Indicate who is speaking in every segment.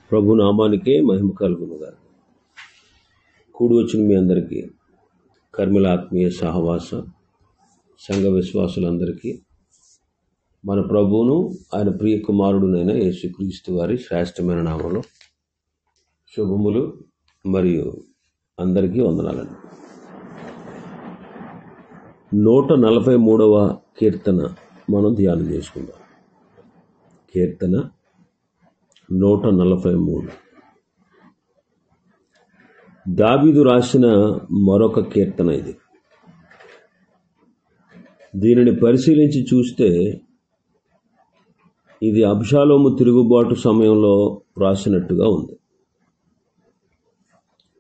Speaker 1: ప్రభు నామానికే మహిమ కలుగునుగా. కూడి వచ్చిన మీ అందరికీ కర్మల ఆత్మీయ సహవాస సంఘ విశ్వాసులందరికీ మన ప్రభువును ఆయన ప్రియ కుమారుడునైన యేసుక్రీస్తు వారి శ్రేష్టమైన నామంలో శుభములు మరియు అందరికీ వందనాలండి. 143వ కీర్తన మనం ధ్యానం చేసుకుందాం. కీర్తన 143 దావీదు రాసిన మరొక కీర్తన ఇది. దీనిని పరిశీలించి చూస్తే ఇది అబ్షాలోము తిరుగుబాటు సమయంలో రాసినట్టుగా ఉంది.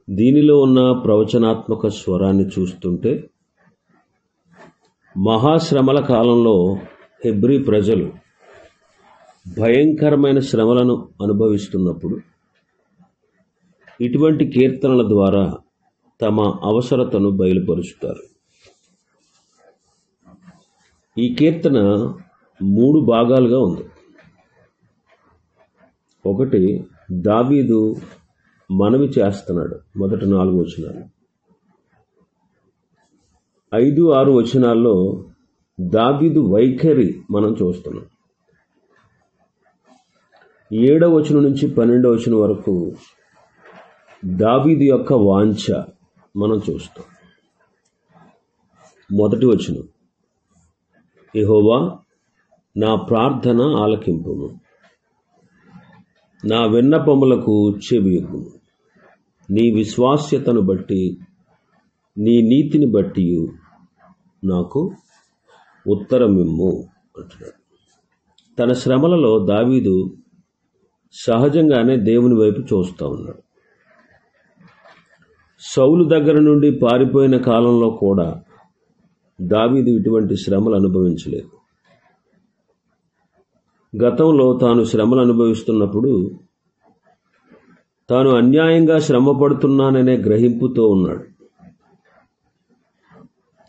Speaker 1: దీనిలో ఉన్న ప్రవచనాత్మక స్వరాన్ని చూస్తుంటే మహాశ్రమల కాలంలో హెబ్రీ ప్రజలు భయంకరమైన శ్రమలను అనుభవిస్తున్నప్పుడు ఇటువంటి కీర్తనల ద్వారా తమ అవసరతను బయలుపరుస్తారు. ఈ కీర్తన 3 భాగాలుగా ఉంది. ఒకటి, దావీదు మనవి చేస్తున్నాడు. మొదటి 4 వచనాలు. 5, 6 వచనాల్లో దావీదు వైఖరి మనం చూస్తున్నాం. 7వ వచనం నుంచి 12వ వచనం వరకు దావీదు యొక్క వాంఛ మనం చూస్తాం. మొదటి వచనం, యెహోవా నా ప్రార్థన ఆలకింపుము, నా విన్నపములకు చెవియొగ్గుము, నీ విశ్వాస్యతను బట్టి నీ నీతిని బట్టి నాకు ఉత్తరమిమ్ము అంటున్నాడు. తన శ్రమలలో దావీదు సహజంగానే దేవుని వైపు చూస్తూ ఉన్నాడు. సౌలు దగ్గర నుండి పారిపోయిన కాలంలో కూడా దావీదు ఇటువంటి శ్రమలు అనుభవించలేదు. గతంలో తాను శ్రమలు అనుభవిస్తున్నప్పుడు తాను అన్యాయంగా శ్రమ పడుతున్నాననే గ్రహింపుతో ఉన్నాడు.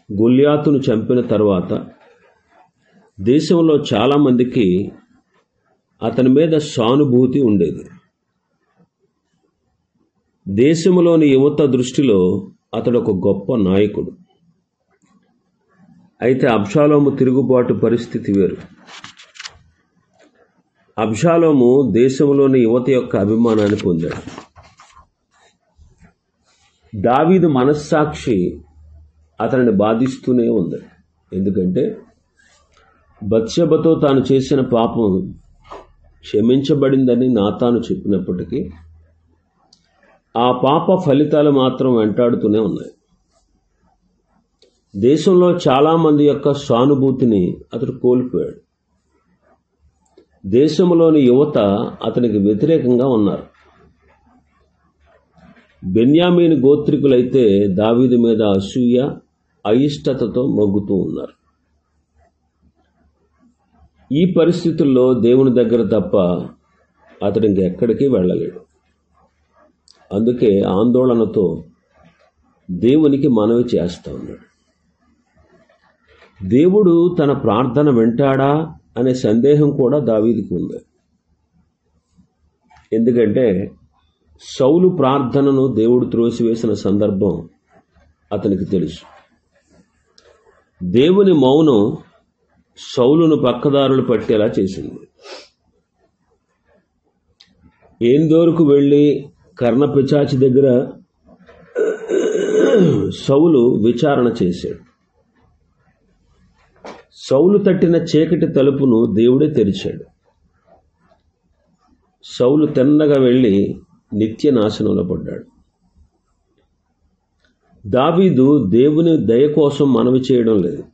Speaker 1: గొల్యాతును చంపిన తర్వాత దేశంలో చాలామందికి అతని మీద సానుభూతి ఉండేది. దేశంలోని యువత దృష్టిలో అతడు ఒక గొప్ప నాయకుడు. అయితే అబ్షాలోము తిరుగుబాటు పరిస్థితి వేరు. అబ్షాలోము దేశంలోని యువత యొక్క అభిమానాన్ని పొందాడు. దావీదు మనస్సాక్షి అతనిని బాధిస్తూనే ఉంది. ఎందుకంటే బత్షెబతో తాను చేసిన పాపం క్షమించబడిందని నాతాను చెప్పినప్పటికీ ఆ పాప ఫలితాలు మాత్రం వెంటాడుతూనే ఉన్నాయి. దేశంలో చాలామంది యొక్క సానుభూతిని అతడు కోల్పోయాడు. దేశంలోని యువత అతనికి వ్యతిరేకంగా ఉన్నారు. బెన్యామీను గోత్రికులైతే దావీదు మీద అసూయ, అయిష్టతతో మొగ్గుతూ ఉన్నారు. ఈ పరిస్థితుల్లో దేవుని దగ్గర తప్ప అతడు ఇంకెక్కడికి వెళ్ళలేడు. అందుకే ఆందోళనతో దేవునికి మనవి చేస్తా ఉన్నాడు. దేవుడు తన ప్రార్థన వింటాడా అనే సందేహం కూడా దావీదుకు ఉంది. ఎందుకంటే సౌలు ప్రార్థనను దేవుడు త్రోసివేసిన సందర్భం అతనికి తెలుసు. దేవుని మౌనం సౌలును పక్కదారులు పట్టేలా చేసింది. ఏందోరుకు వెళ్ళి కర్ణపిచాచి దగ్గర సౌలు విచారణ చేశాడు. సౌలు తట్టిన చీకటి తలుపును దేవుడే తెరిచాడు. సౌలు తిన్నగా వెళ్ళి నిత్య నాశనంలో పడ్డాడు. దావీదు దేవుని దయ కోసం మనవి చేయడం లేదు,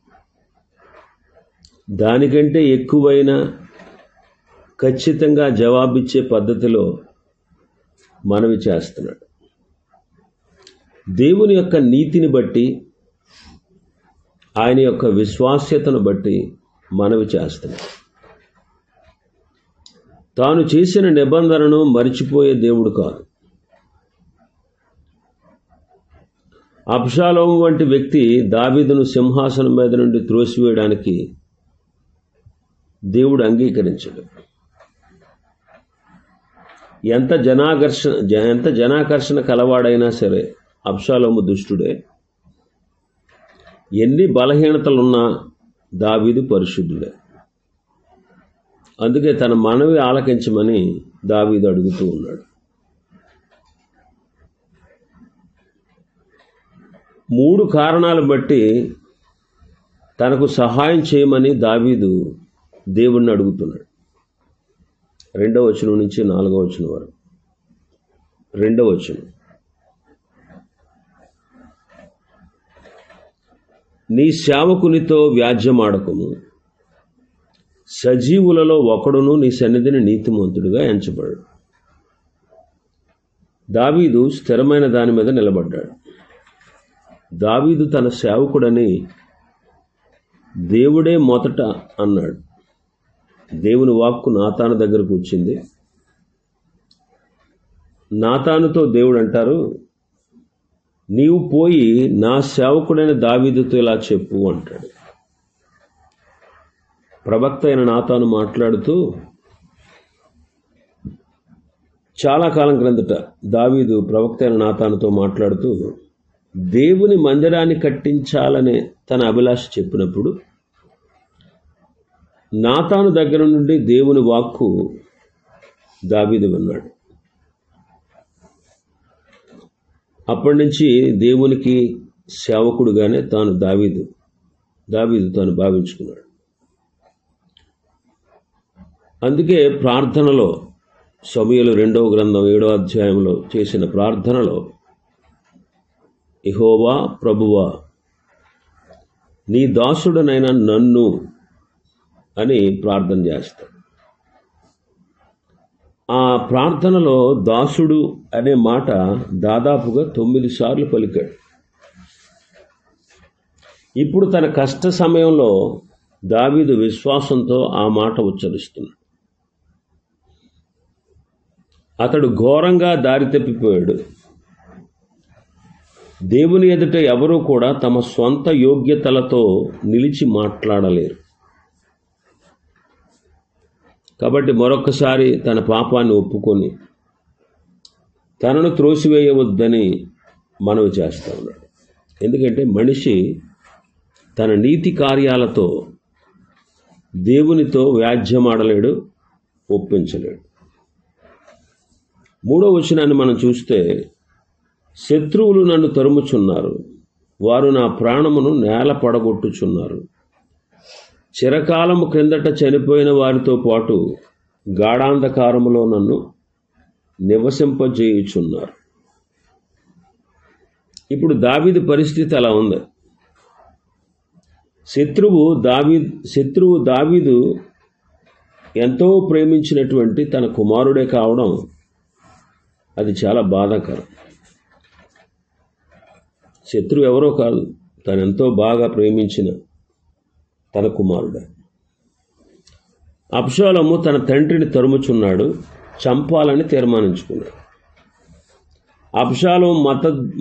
Speaker 1: దానికంటే ఎక్కువైన ఖచ్చితంగా జవాబిచ్చే పద్ధతిలో మనవి చేస్తున్నాడు. దేవుని యొక్క నీతిని బట్టి, ఆయన యొక్క విశ్వాస్యతను బట్టి మనవి చేస్తున్నాడు. తాను చేసిన నిబంధనను మరిచిపోయే దేవుడు కాదు. అబ్షాలోము వంటి వ్యక్తి దావీదును సింహాసనం మీద నుండి త్రోసివేయడానికి దేవుడు అంగీకరించడు. ఎంత జనాకర్షణ కలవాడైనా సరే అబ్షాలోము దుష్టుడే. ఎన్ని బలహీనతలున్నా దావీదు పరిశుద్ధుడే. అందుకే తన మనవి ఆలకించమని దావీదు అడుగుతూ ఉన్నాడు. 3 కారణాలు బట్టి తనకు సహాయం చేయమని దావీదు దేవుణ్ణి అడుగుతున్నాడు. 2వ వచనం నుంచి 4వ వచనం వరకు. 2వ వచనం, నీ సేవకునితో వ్యాజ్యమాడకము, సజీవులలో ఒకడును నీ సన్నిధిని నీతిమంతుడిగా ఎంచబడు. దావీదు స్థిరమైన దాని మీద నిలబడ్డాడు. దావీదు తన సేవకుడని దేవుడే మొదట అన్నాడు. దేవుని వాక్కు నాతాను దగ్గరకు వచ్చింది. నాతానుతో దేవుడు అంటారు, నీవు పోయి నా సేవకుడైన దావీదుతో ఇలా చెప్పు అంటాడు. ప్రవక్త అయిన నాతాను మాట్లాడుతూ, చాలా కాలం క్రిందట దావీదు ప్రవక్త అయిన నాతానుతో మాట్లాడుతూ దేవుని మందిరాన్ని కట్టించాలనే తన అభిలాష చెప్పినప్పుడు నాతాను దగ్గర నుండి దేవుని వాక్కు దావీదు విన్నాడు. అప్పటి నుంచి దేవునికి సేవకుడుగానే దావీదు తాను భావించుకున్నాడు. అందుకే ప్రార్థనలో సమూయేలు 2వ గ్రంథం 7వ అధ్యాయంలో చేసిన ప్రార్థనలో, యెహోవా ప్రభువా నీ దాసుడనైన నన్ను అని ప్రార్థన చేస్తాడు. ఆ ప్రార్థనలో దాసుడు అనే మాట దాదాపుగా 9 సార్లు పలికాడు. ఇప్పుడు తన కష్ట సమయంలో దావీదు విశ్వాసంతో ఆ మాట ఉచ్చరిస్తున్నాడు. అతడు ఘోరంగా దారి తప్పిపోయాడు. దేవుని ఎదుట ఎవరూ కూడా తమ స్వంత యోగ్యతలతో నిలిచి మాట్లాడలేరు. కాబట్టి మరొకసారి తన పాపాన్ని ఒప్పుకొని తనను త్రోసివేయవద్దని మనవి చేస్తా ఉన్నాడు. ఎందుకంటే మనిషి తన నీతి కార్యాలతో దేవునితో వ్యాజ్యమాడలేడు, ఒప్పించలేడు. 3వ వచనాన్ని మనం చూస్తే, శత్రువులు నన్ను తరుముచున్నారు, వారు నా ప్రాణమును నేల పడగొట్టుచున్నారు. చిరకాలము క్రిందట చనిపోయిన వారితో పాటు గాఢాంధకారములో నన్ను నివసింపజేయుచున్నారు. ఇప్పుడు దావీదు పరిస్థితి అలా ఉంది. శత్రువు దావీదు ఎంతో ప్రేమించినటువంటి తన కుమారుడే కావడం అది చాలా బాధాకరం. శత్రువు ఎవరో కాదు, తనెంతో బాగా ప్రేమించిన తన కుమారుడే. అబ్షాలోము తన తండ్రిని తరుముచున్నాడు, చంపాలని తీర్మానించుకున్నాడు. అబ్షాలోము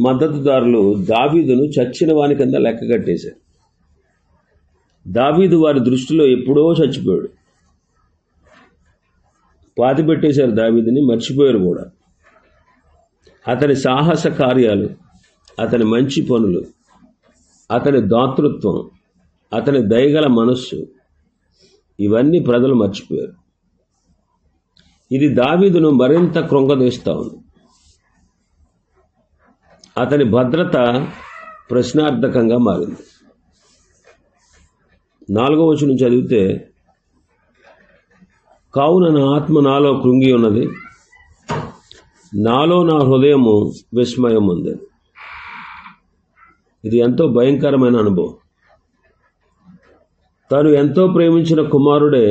Speaker 1: మద్దతుదారులు దావీదును చచ్చిన వాని కింద లెక్క కట్టేశారు. దావీదు వారి దృష్టిలో ఎప్పుడో చచ్చిపోయాడు. పాతి పెట్టేశారు దావీదుని, మర్చిపోయారు కూడా. అతని సాహస కార్యాలు, అతని మంచి పనులు, అతని దాతృత్వం, అతని దయగల మనస్సు, ఇవన్నీ ప్రజలు మర్చిపోయారు. ఇది దావీదును మరింత కృంగదీస్తా ఉంది. అతని భద్రత ప్రశ్నార్థకంగా మారింది. 4వ వచనం చదివితే, కావున నా ఆత్మ నాలో కృంగి ఉన్నది, నాలో నా హృదయము విస్మయం ఉంది. ఇది ఎంతో భయంకరమైన అనుభవం. తను ఎంతో ప్రేమించిన కుమారుడే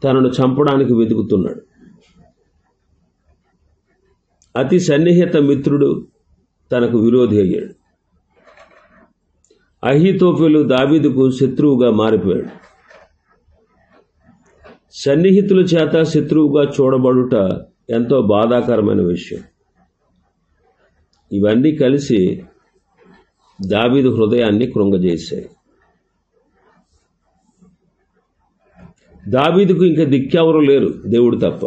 Speaker 1: తనను చంపడానికి వెతుకుతున్నాడు. అతి సన్నిహిత మిత్రుడు తనకు విరోధి అయ్యాడు. అహీతోఫెలు దావీదుకు శత్రువుగా మారిపోయాడు. సన్నిహితుల చేత శత్రువుగా చూడబడుట ఎంతో బాధాకరమైన విషయం. ఇవన్నీ కలిసి దావీదు హృదయాన్ని కృంగజేశాయి. దావీదుకు ఇంకా దిక్కెవరూ లేరు, దేవుడు తప్ప.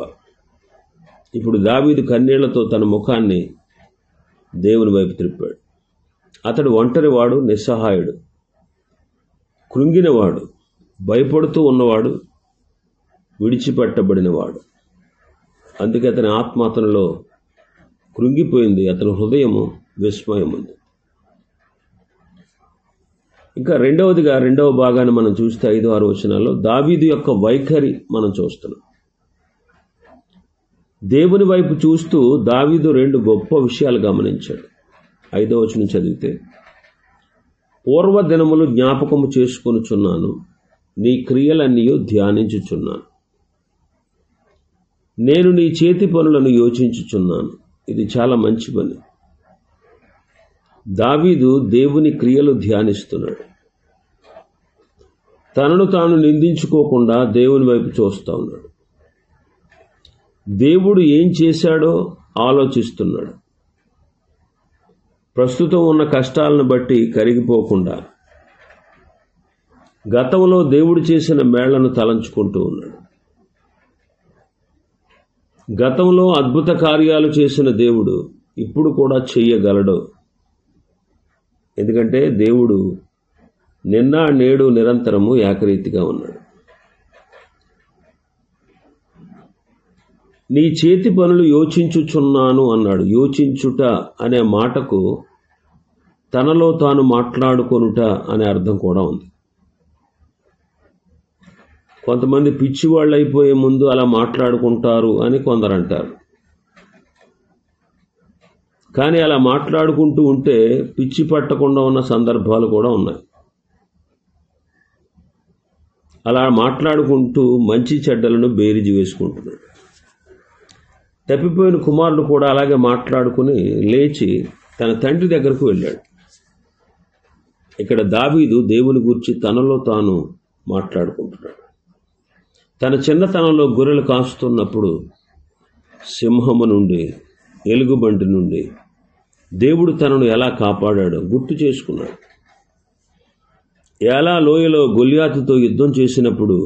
Speaker 1: ఇప్పుడు దావీదు కన్నీళ్లతో తన ముఖాన్ని దేవుని వైపు త్రిప్పాడు. అతడు ఒంటరివాడు, నిస్సహాయుడు, కృంగినవాడు, భయపడుతూ ఉన్నవాడు, విడిచిపెట్టబడినవాడు. అందుకే అతని ఆత్మ అతనిలో కృంగిపోయింది, అతని హృదయము విస్మయం ఉంది. ఇంకా రెండవ భాగాన్ని మనం చూస్తే 5-6 వచనాల్లో దావీదు యొక్క వైఖరి మనం చూస్తున్నాం. దేవుని వైపు చూస్తూ దావీదు 2 గొప్ప విషయాలు గమనించాడు. 5వ వచనం చదివితే, పూర్వ దినములు జ్ఞాపకము చేసుకొనుచున్నాను, నీ క్రియలన్నీ ధ్యానించుచున్నాను. నేను నీ చేతి పనులను యోచించుచున్నాను. ఇది చాలా మంచి పని. దావీదు దేవుని క్రియలు ధ్యానిస్తున్నాడు. తనను తాను నిందించుకోకుండా దేవుని వైపు చూస్తూ ఉన్నాడు. దేవుడు ఏం చేశాడో ఆలోచిస్తున్నాడు. ప్రస్తుతం ఉన్న కష్టాలను బట్టి కరిగిపోకుండా గతంలో దేవుడు చేసిన మేళ్లను తలంచుకుంటూ ఉన్నాడు. గతంలో అద్భుత కార్యాలు చేసిన దేవుడు ఇప్పుడు కూడా చెయ్యగలడు. ఎందుకంటే దేవుడు నిన్న నేడు నిరంతరము ఏకరీతిగా ఉన్నాడు. నీ చేతి పనులు యోచించుచున్నాను అన్నాడు. యోచించుట అనే మాటకు తనలో తాను మాట్లాడుకొనుట అనే అర్థం కూడా ఉంది. కొంతమంది పిచ్చివాళ్ళు అయిపోయే ముందు అలా మాట్లాడుకుంటారు అని కొందరు అంటారు. కానీ అలా మాట్లాడుకుంటూ ఉంటే పిచ్చి పట్టకుండా ఉన్న సందర్భాలు కూడా ఉన్నాయి. అలా మాట్లాడుకుంటూ మంచి చెడ్డలను బేరీజు వేసుకుంటున్నాడు. తప్పిపోయిన కుమారుడు కూడా అలాగే మాట్లాడుకుని లేచి తన తండ్రి దగ్గరకు వెళ్ళాడు. ఇక్కడ దావీదు దేవుని గురించి తనలో తాను మాట్లాడుకుంటున్నాడు. తన చిన్నతనంలో గొర్రెలు కాస్తున్నప్పుడు సింహము నుండి, ఎలుగుబంటి నుండి దేవుడు తనను ఎలా కాపాడాడో గుర్తు చేసుకున్నాడు. ఎలా లోయలో గొల్యాతుతో యుద్ధం చేసినప్పుడు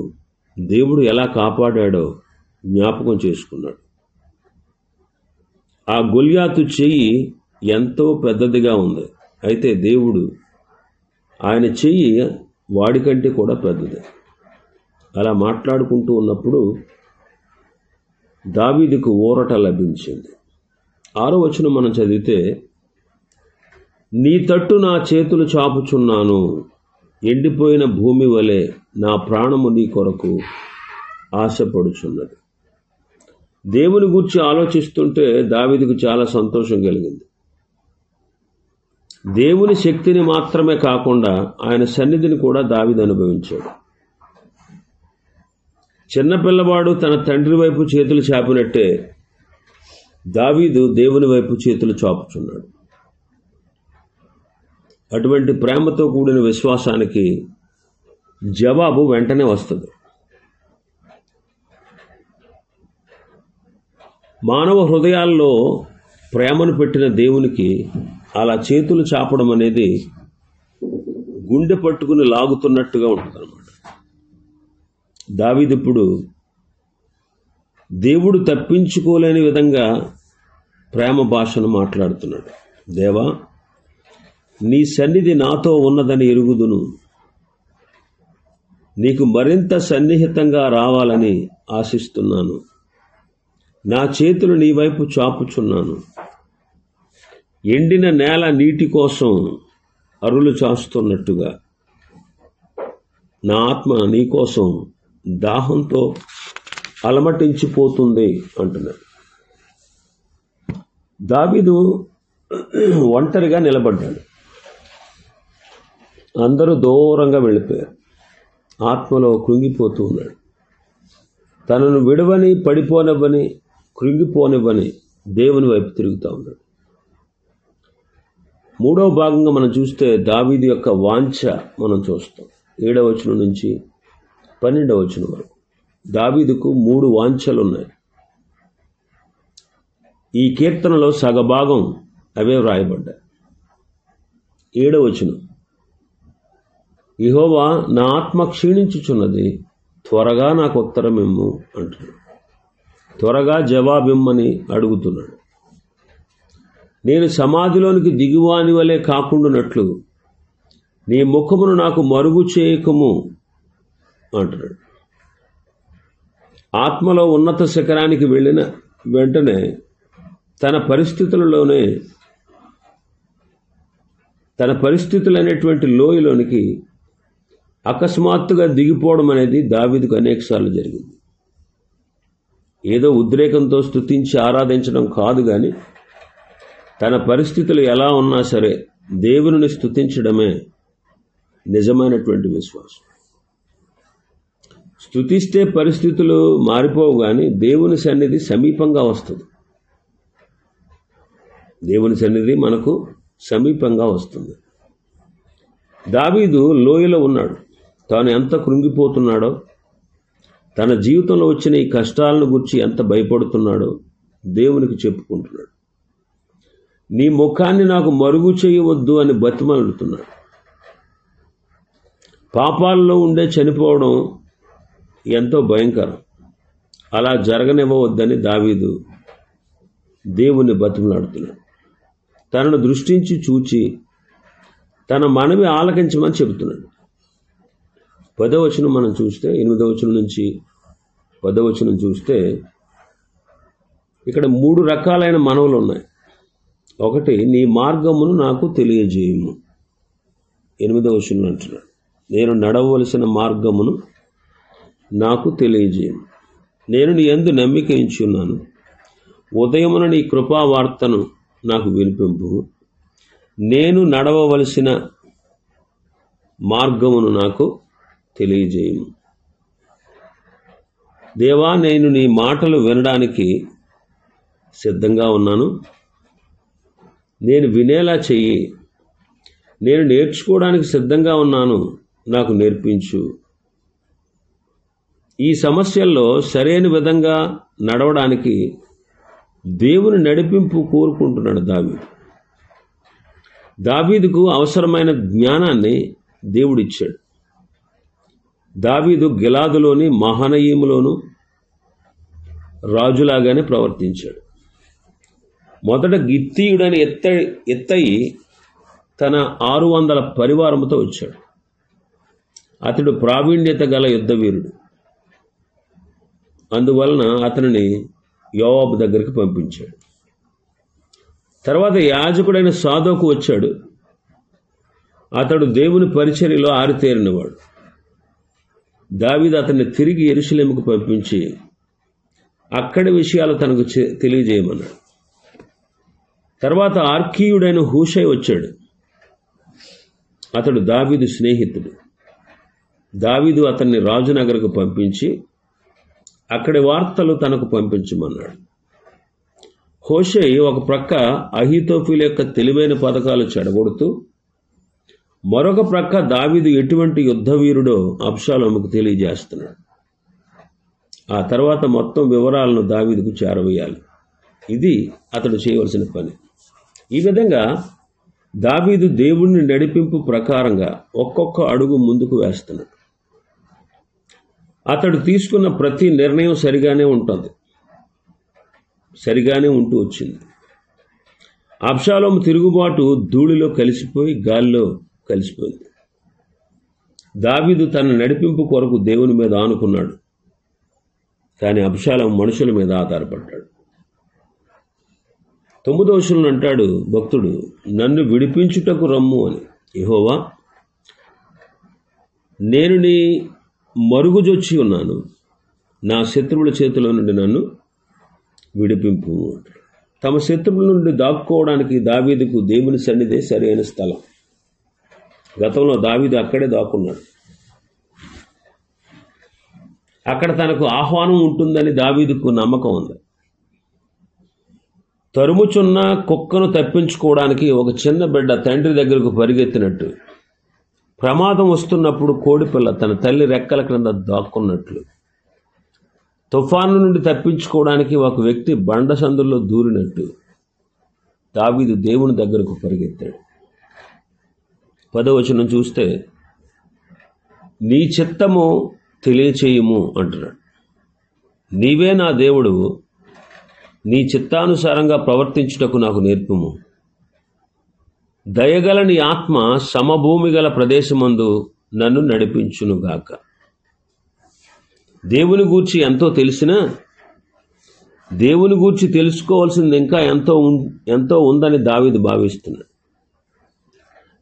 Speaker 1: దేవుడు ఎలా కాపాడాడో జ్ఞాపకం చేసుకున్నాడు. ఆ గొల్యాతు చెయ్యి ఎంతో పెద్దదిగా ఉంది. అయితే దేవుడు ఆయన చెయ్యి వాడికంటే కూడా పెద్దది. అలా మాట్లాడుకుంటూ ఉన్నప్పుడు దావీదుకు ఊరట లభించింది. 6వ వచనం మనం చదివితే, నీ తట్టు నా చేతులు చాపుచున్నాను, ఎండిపోయిన భూమి వలె నా ప్రాణము నీ కొరకు ఆశపడుచున్నది. దేవుని గురించి ఆలోచిస్తుంటే దావీదుకు చాలా సంతోషం కలిగింది. దేవుని శక్తిని మాత్రమే కాకుండా ఆయన సన్నిధిని కూడా దావీదు అనుభవించాడు. చిన్నపిల్లవాడు తన తండ్రి వైపు చేతులు చాపినట్టే దావీదు దేవుని వైపు చేతులు చాపుచున్నాడు. అటువంటి ప్రేమతో కూడిన విశ్వాసానికి జవాబు వెంటనే వస్తుంది. మానవ హృదయాల్లో ప్రేమను పెట్టిన దేవునికి అలా చేతులు చాపడం అనేది గుండె పట్టుకుని లాగుతున్నట్టుగా ఉంటుంది అన్నమాట. దావీదు ఇప్పుడు దేవుడు తప్పించుకోలేని విధంగా ప్రేమ భాషను మాట్లాడుతున్నాడు. దేవా, నీ సన్నిధి నాతో ఉన్నదని ఎరుగుదును, నీకు మరింత సన్నిహితంగా రావాలని ఆశిస్తున్నాను. నా చేతులు నీ వైపు చాపుచున్నాను. ఎండిన నేల నీటి కోసం అరులు చాస్తున్నట్టుగా నా ఆత్మ నీ కోసం దాహంతో అలమటించిపోతుంది అంటున్నాడు. దావీదు ఒంటరిగా నిలబడ్డాడు. అందరూ దూరంగా వెళ్ళిపోయారు. ఆత్మలో కృంగిపోతూ ఉన్నాడు. తనను విడవని, పడిపోనివ్వని, కృంగిపోనివ్వని దేవుని వైపు తిరుగుతూ ఉన్నాడు. 3వ భాగంగా మనం చూస్తే దావీదు యొక్క వాంఛ మనం చూస్తాం. 7వ వచనం నుంచి 12వ వచనం వరకు దావీదుకు 3 వాంఛలు ఉన్నాయి. ఈ కీర్తనలో సగభాగం అవే వ్రాయబడ్డాయి. 7వ వచనం, యెహోవా నా ఆత్మ క్షీణించుచున్నది, త్వరగా నాకు ఉత్తరమిమ్ము అంటున్నాడు. త్వరగా జవాబిమ్మని అడుగుతున్నాడు. నేను సమాధిలోనికి దిగువాని వలె కాకుండానట్లు నీ ముఖమును నాకు మరుగు చేయకము అంటున్నాడు. ఆత్మలో ఉన్నత శిఖరానికి వెళ్ళిన వెంటనే తన పరిస్థితులు అనేటువంటి లోయలోనికి అకస్మాత్తుగా దిగిపోవడం అనేది దావీదుకు అనేకసార్లు జరిగింది. ఏదో ఉద్రేకంతో స్తుతించి ఆరాధించడం కాదు, కానీ తన పరిస్థితులు ఎలా ఉన్నా సరే దేవునిని స్తుతించడమే నిజమైనటువంటి విశ్వాసం. స్తుతిస్తే పరిస్థితులు మారిపోవు, కానీ దేవుని సన్నిధి సమీపంగా వస్తుంది. దేవుని సన్నిధి మనకు సమీపంగా వస్తుంది. దావీదు లోయలో ఉన్నాడు. తాను ఎంత కృంగిపోతున్నాడో, తన జీవితంలో వచ్చిన ఈ కష్టాలను గురించి ఎంత భయపడుతున్నాడో దేవునికి చెప్పుకుంటున్నాడు. నీ ముఖాన్ని నాకు మరుగు చేయవద్దు అని బతిమాలుతున్నాడు. పాపాల్లో ఉండే చనిపోవడం ఎంతో భయంకరం. అలా జరగనివ్వవద్దని దావీదు దేవుని బతిమలాడుతున్నాడు. తనను దృష్టించి చూచి తన మనవి ఆలకించమని చెబుతున్నాడు. 10వ వచనం మనం చూస్తే, 8వ వచనం నుంచి 10వ వచనం చూస్తే ఇక్కడ 3 రకాలైన మనవులు ఉన్నాయి. ఒకటి, నీ మార్గమును నాకు తెలియజేయము. 8వ వచనం అంటున్నాడు, నేను నడవవలసిన మార్గమును నాకు తెలియజేయము. నేను నీ యందు నమ్మిక ఉంచున్నాను. ఉదయమున నీ కృపావార్తను నాకు వినిపింపు. నేను నడవవలసిన మార్గమును నాకు తెలియజేయము. దేవా, నేను నీ మాటలు వినడానికి సిద్ధంగా ఉన్నాను. నేను వినేలా చెయ్యి. నేను నేర్చుకోవడానికి సిద్ధంగా ఉన్నాను, నాకు నేర్పించు. ఈ సమస్యల్లో సరైన విధంగా నడవడానికి దేవుని నడిపింపు కోరుకుంటున్నాడు దావీదు. దావీదుకు అవసరమైన జ్ఞానాన్ని దేవుడిచ్చాడు. దావీదు గిలాదులోని మహనయీములోను రాజులాగానే ప్రవర్తించాడు. మొదట గిత్తీయుడని ఎత్తయి తన 600 పరివారముతో వచ్చాడు. అతడు ప్రావీణ్యత గల యుద్ధవీరుడు. అందువలన అతనిని యోవాబు దగ్గరికి పంపించాడు. తర్వాత యాజకుడైన సాదోకు వచ్చాడు. అతడు దేవుని పరిచర్యలో ఆరితేరినవాడు. దావీదు అతన్ని తిరిగి యెరూషలేముకు పంపించి అక్కడి విషయాలు తనకు తెలియజేయమన్నాడు. తర్వాత ఆర్కీయుడైన హూషై వచ్చాడు. అతడు దావీదు స్నేహితుడు. దావీదు అతన్ని రాజునగరకు పంపించి అక్కడి వార్తలు తనకు పంపించమన్నాడు. హూషై ఒక ప్రక్క అహీతోఫెలు యొక్క తెలివైన పథకాలు చెడగొడుతూ, మరొక ప్రక్క దావీదు ఎటువంటి యుద్ధవీరుడో అబ్షాలోముకు తెలియజేస్తున్నాడు. ఆ తర్వాత మొత్తం వివరాలను దావీదుకు చేరవేయాలి. ఇది అతడు చేయవలసిన పని. ఈ విధంగా దావీదు దేవుని నడిపింపు ప్రకారంగా ఒక్కొక్క అడుగు ముందుకు వేస్తున్నాడు. అతడు తీసుకున్న ప్రతి నిర్ణయం సరిగానే ఉంటూ వచ్చింది. అబ్షాలోము తిరుగుబాటు ధూళిలో కలిసిపోయి గాలిలో కలిసిపోయింది. దావీదు తన నడిపింపు కొరకు దేవుని మీద ఆనుకున్నాడు, కానీ అబ్షాలోము మనుషుల మీద ఆధారపడ్డాడు. 9వ వచనంలో అంటాడు భక్తుడు, నన్ను విడిపించుటకు రమ్ము అని. యెహోవా, నేను నీ మరుగుజొచ్చి ఉన్నాను. నా శత్రువుల చేతిలో నుండి నన్ను విడిపింపు. తమ శత్రువుల నుండి దాక్కోవడానికి దావీదుకు దేవుని సన్నిధే సరైన స్థలం. గతంలో దావీదు అక్కడే దాక్కున్నాడు. అక్కడ తనకు ఆహ్వానం ఉంటుందని దావీదుకు నమ్మకం ఉంది. తరుముచున్న కుక్కను తప్పించుకోవడానికి ఒక చిన్న బిడ్డ తండ్రి దగ్గరకు పరిగెత్తినట్టు, ప్రమాదం వస్తున్నప్పుడు కోడిపిల్ల తన తల్లి రెక్కల క్రింద దాక్కున్నట్లు, తుఫాను నుండి తప్పించుకోవడానికి ఒక వ్యక్తి బండ సందుల్లో దూరినట్టు దావీదు దేవుని దగ్గరకు పరిగెత్తాడు. 10వ వచనం చూస్తే, నీ చిత్తము తెలియచేయము అంటున్నాడు. నీవే నా దేవుడు, నీ చిత్తానుసారంగా ప్రవర్తించుటకు నాకు నేర్పుము. దయగల నీ ఆత్మ సమభూమి గల ప్రదేశమందు నన్ను నడిపించునుగాక. దేవుని గూర్చి ఎంతో తెలిసినా దేవుని గూర్చి తెలుసుకోవాల్సింది ఇంకా ఎంతో ఉందని దావీదు భావిస్తున్నాడు.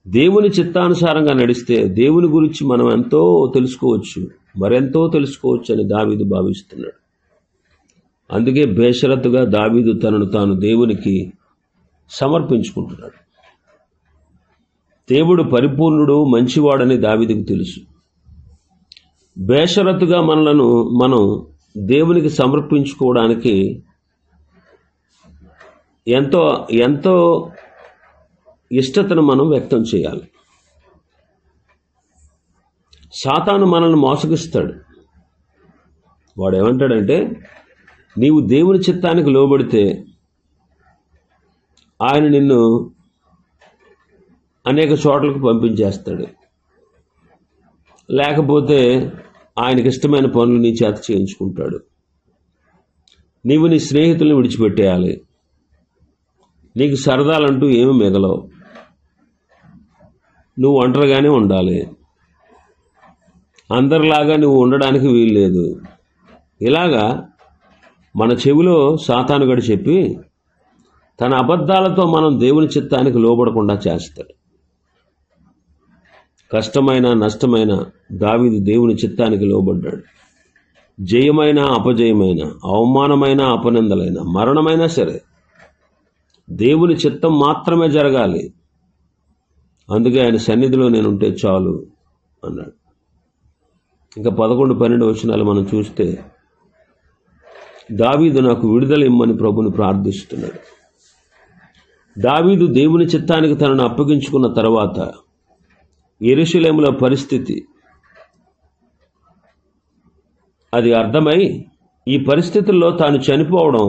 Speaker 1: దేవుని చిత్తానుసారంగా నడిస్తే దేవుని గురించి మనం ఎంతో తెలుసుకోవచ్చు, మరెంతో తెలుసుకోవచ్చు అని దావీదు భావిస్తున్నాడు. అందుకే బేషరతుగా దావీదు తనను తాను దేవునికి సమర్పించుకుంటున్నాడు. దేవుడు పరిపూర్ణుడు, మంచివాడని దావీదుకు తెలుసు. బేషరతుగా మనం దేవునికి సమర్పించుకోవడానికి ఎంతో ఇష్టతను మనం వ్యక్తం చేయాలి. సాతాను మనల్ని మోసగిస్తాడు. వాడు ఏమంటాడంటే, నీవు దేవుని చిత్తానికి లోబడితే ఆయన నిన్ను అనేక చోట్లకు పంపించేస్తాడు, లేకపోతే ఆయనకి ఇష్టమైన పనులు నీ చేత చేయించుకుంటాడు. నీవు నీ స్నేహితులను విడిచిపెట్టేయాలి, నీకు సరదాలంటూ ఏమి మిగలవు, నువ్వు ఒంటరిగానే ఉండాలి, అందరిలాగా నువ్వు ఉండడానికి వీల్లేదు. ఇలాగా మన చెవిలో సాతానుగడు చెప్పి తన అబద్ధాలతో మనం దేవుని చిత్తానికి లోబడకుండా చేస్తాడు. కష్టమైన నష్టమైన దావీదు దేవుని చిత్తానికి లోబడ్డాడు. జయమైన అపజయమైన, అవమానమైన అపనిందలైన, మరణమైనా సరే దేవుని చిత్తం మాత్రమే జరగాలి. అందుకే ఆయన సన్నిధిలో నేనుంటే చాలు అన్నాడు. ఇంకా 11-12 వచనాలు మనం చూస్తే దావీదు నాకు విడుదల ఇమ్మని ప్రభుని ప్రార్థిస్తున్నాడు. దావీదు దేవుని చిత్తానికి తనను అప్పగించుకున్న తర్వాత యెరూషలేములో పరిస్థితి అది అర్థమై ఈ పరిస్థితుల్లో తాను చనిపోవడం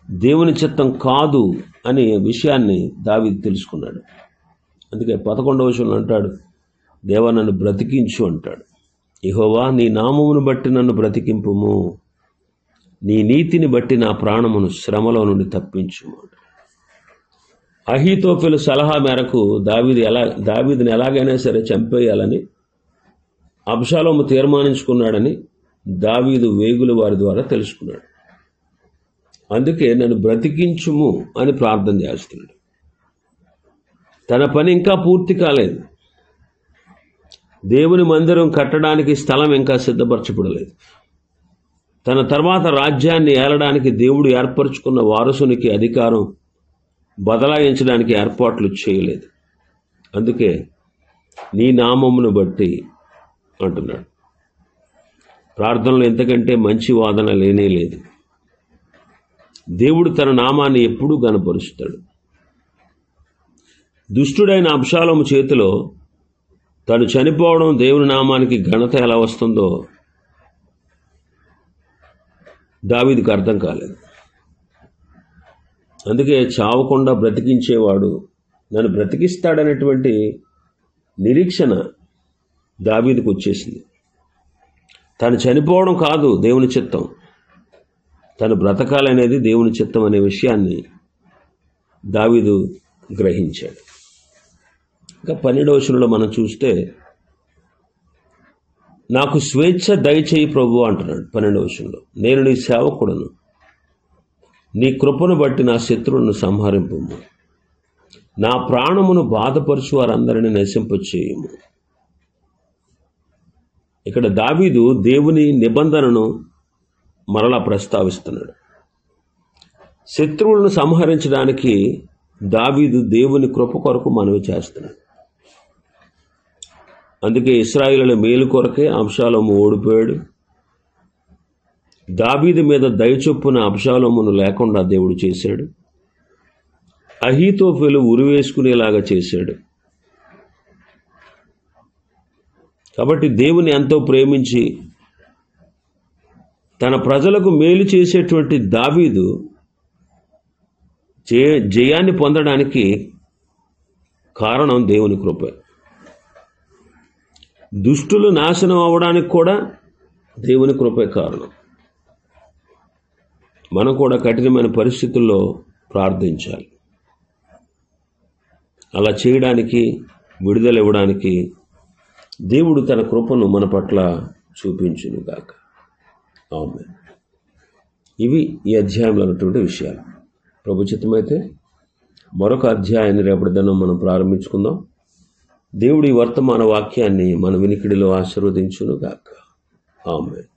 Speaker 1: దేవుని చిత్తం కాదు అనే విషయాన్ని దావీదు తెలుసుకున్నాడు. అందుకే 11వ వచనంలో అంటాడు, దేవా నన్ను బ్రతికించు అంటాడు. యెహోవా నీ నామమును బట్టి నన్ను బ్రతికింపుము, నీ నీతిని బట్టి నా ప్రాణమును శ్రమలో నుండి తప్పించుము. అహీతోఫెలు సలహా మేరకు దావీదుని ఎలాగైనా సరే చంపేయాలని అబ్షాలోము తీర్మానించుకున్నాడని దావీదు వేగుల వారి ద్వారా తెలుసుకున్నాడు. అందుకే నన్ను బ్రతికించుము అని ప్రార్థన చేస్తున్నాడు. తన పని ఇంకా పూర్తి కాలేదు. దేవుని మందిరం కట్టడానికి స్థలం ఇంకా సిద్ధపరచబడలేదు. తన తర్వాత రాజ్యాన్ని ఏలడానికి దేవుడు ఏర్పరచుకున్న వారసునికి అధికారం బదలాయించడానికి ఏర్పాట్లు చేయలేదు. అందుకే నీ నామమును బట్టి అంటున్నాడు. ప్రార్థనలో ఎంతకంటే మంచి వాదన లేనే లేదు. దేవుడు తన నామాన్ని ఎప్పుడూ గణపరుస్తాడు. దుష్టుడైన అబ్షాలోము చేతిలో తను చనిపోవడం దేవుని నామానికి ఘనత ఎలా వస్తుందో దావీదుకు అర్థం కాలేదు. అందుకే చావకుండా బ్రతికించేవాడు నన్ను బ్రతికిస్తాడనేటువంటి నిరీక్షణ దావీదుకు వచ్చేసింది. తను చనిపోవడం కాదు దేవుని చిత్తం, తను బ్రతకాలనేది దేవుని చిత్తం అనే విషయాన్ని దావీదు గ్రహించాడు. ఇంకా 12వ వచనంలో మనం చూస్తే నాకు స్వేచ్ఛ దయచేయి ప్రభు అంటున్నాడు. 12వ వచనంలో నేను నీ సేవకుడను, నీ కృపను బట్టి నా శత్రువులను సంహరింపు, నా ప్రాణమును బాధపరచు వారందరినీ నశింపచేయము. ఇక్కడ దావీదు దేవుని నిబంధనను మరలా ప్రస్తావిస్తున్నాడు. శత్రువులను సంహరించడానికి దావీదు దేవుని కృప కొరకు మనవి చేస్తున్నాడు. అందుకే ఇశ్రాయేలుల మేలు కొరకే అబ్షాలోము ఓడిపోయాడు. దావీదు మీద దయచొప్పున అబ్షాలోమును లేకుండా దేవుడు చేశాడు. అహీతోఫెలు ఉరివేసుకునేలాగా చేశాడు. కాబట్టి దేవుని ఎంతో ప్రేమించి తన ప్రజలకు మేలు చేసేటువంటి దావీదు జయాన్ని పొందడానికి కారణం దేవుని కృప. దుష్టులు నాశనం అవ్వడానికి కూడా దేవుని కృపే కారణం. మనం కూడా కఠినమైన పరిస్థితుల్లో ప్రార్థించాలి. అలా చేయడానికి, విడుదల ఇవ్వడానికి దేవుడు తన కృపను మన పట్ల చూపించునుగాక. ఆమేన్. ఇవి ఈ అధ్యాయంలో ఉన్నటువంటి విషయాలు. ప్రభు చిత్తమైతే మరొక అధ్యాయాన్ని రేపటి దినం మనం ప్రారంభించుకుందాం. దేవుడి వర్తమాన వాక్యాన్ని మన వినికిడిలో ఆశీర్వదించునుగాక. ఆమేన్.